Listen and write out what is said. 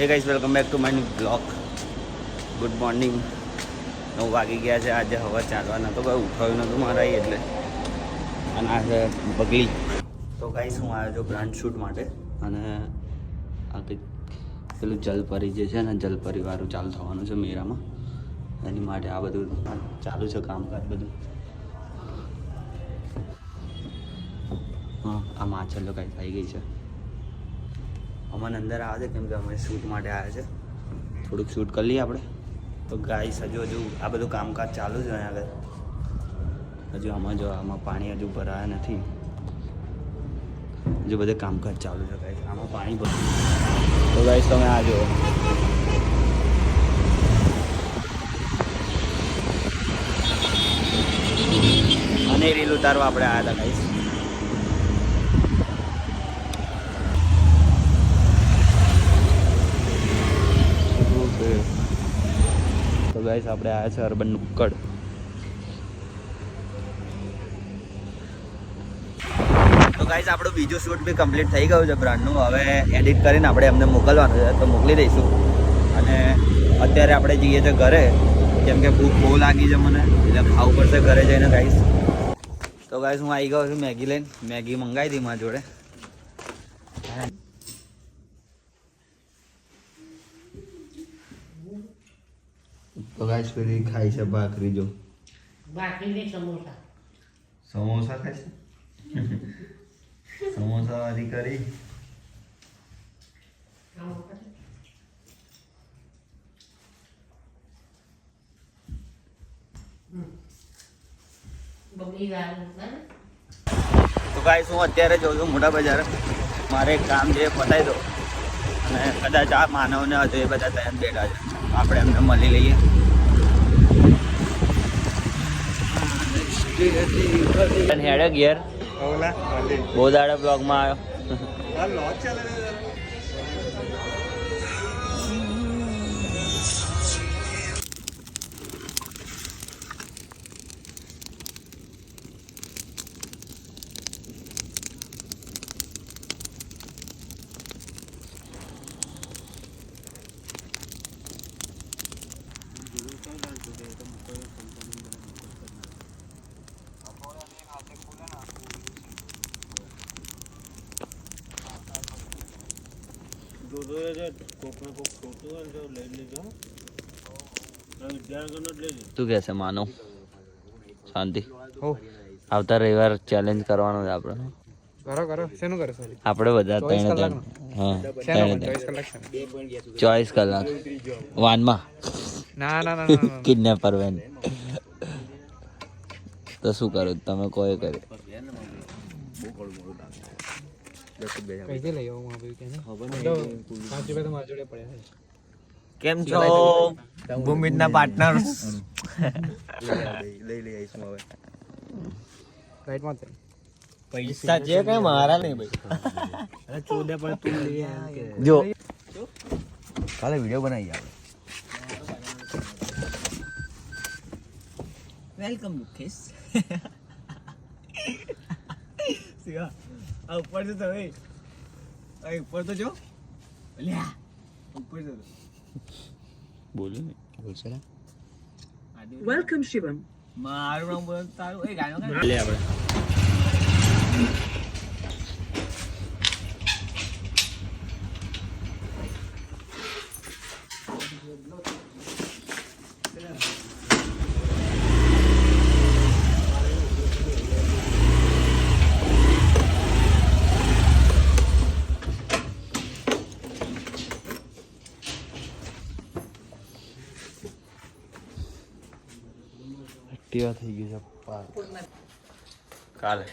હે guys, welcome back to my new blog. Good morning. 9 વાગી ગયા છે. આજે હવા ચાલવાના તો ભાઈ ઉઠાવ્યું નહોતું મારા એટલે. અને આ છે બગલી. તો ગાઈસ, હું આવ્યો છું બ્રાન્ડ શૂટ માટે. અને આ કંઈક પેલું જલપરી જે છે ને, જલપરીવાળું ચાલુ થવાનું છે મેરામાં. એની માટે આ બધું ચાલુ છે કામકાજ બધું. હા, આ માછલીઓ કાંઈ થઈ ગઈ છે. અમને અંદર આવે છે કેમ કે અમે શૂટ માટે આવ્યા છે. થોડુંક શૂટ કરી લઈએ આપણે. તો ગાઈસ, હજુ આ બધું કામકાજ ચાલુ છે અહીંયા આગળ. આમાં પાણી હજુ ભરાયા નથી. હજુ બધે કામકાજ ચાલુ છે ગાઈસ. આમાં પાણી ભરાયું. તો ગાઈસ, તમે આ જુઓ. અને રીલ ઉતારવા આપણે આવ્યા હતા ગાઈસ. તો ગાઈસ, આપણે આવ્યા છે અર્બન નુક્કડ. તો ગાઈસ, આપણું બીજું શૂટ બી કમ્પ્લીટ થઈ ગયું છે બ્રાન્ડનું. હવે એડિટ કરીને આપણે એમને મોકલવાનું છે તો મોકલી દઈશું. અને અત્યારે આપણે જઈએ છીએ ઘરે કેમ કે ભૂખ બહુ લાગી છે મને, એટલે ખાવું પડશે ઘરે જઈને ગાઈસ. તો ગાઈસ, હું આવી ગયો છું મેગી લઈને. મેગી મંગાવી હતી મારા જોડે. તો ગાઈસ, પેલી ખાઈ છે ભાખરી. જો ભાખરી ને સમોસા. સમોસા ખાય છે. સમોસા વાળી કરી. તો ગાઈસ, હું અત્યારે જોઉં છું મોટા બજાર. મારે એક કામ છે પતાવી દો. અને કદાચ આ માનવને હજુ એ બધા તૈયાર બેઠા છે. આપણે એમને મળી લઈએ. હેડે ઘેર બહુ દાડા બ્લોગમાં આવ્યો. તું કે છે માનો શાંતિ આવતા રવિવાર ચેલેન્જ કરવાનો છે આપણે. કરો શેનું કરો છો આપણે બધા 24 કલાક વાનમાં ના કિડનેપર વેન. તો શું કરું તમે કોઈ કર્યું. કઈથી લઈ આવું મારી જોડે પડ્યા છે. કેમ છો ભૂમિતના પાર્ટનર? લઈ આવીશું હવે. રાઈટમાં છે પૈસા છે કઈ મારા નહીં ભાઈ. અરે ચોદે પણ તું લઈ આવ કે જો કાલે વિડિયો બનાવી આપણે. વેલકમ મુકેશ. સિયા આ ઉપર તો હવે આ ઉપર તો જો લ્યા ઉપર તો બોલ્યું ને બોલશે ને. વેલકમ શિવમ. મારું નામ બોલ તારું એ ગાનો લે આપણે એક્ટિવા થઈ ગયું છે કાલે.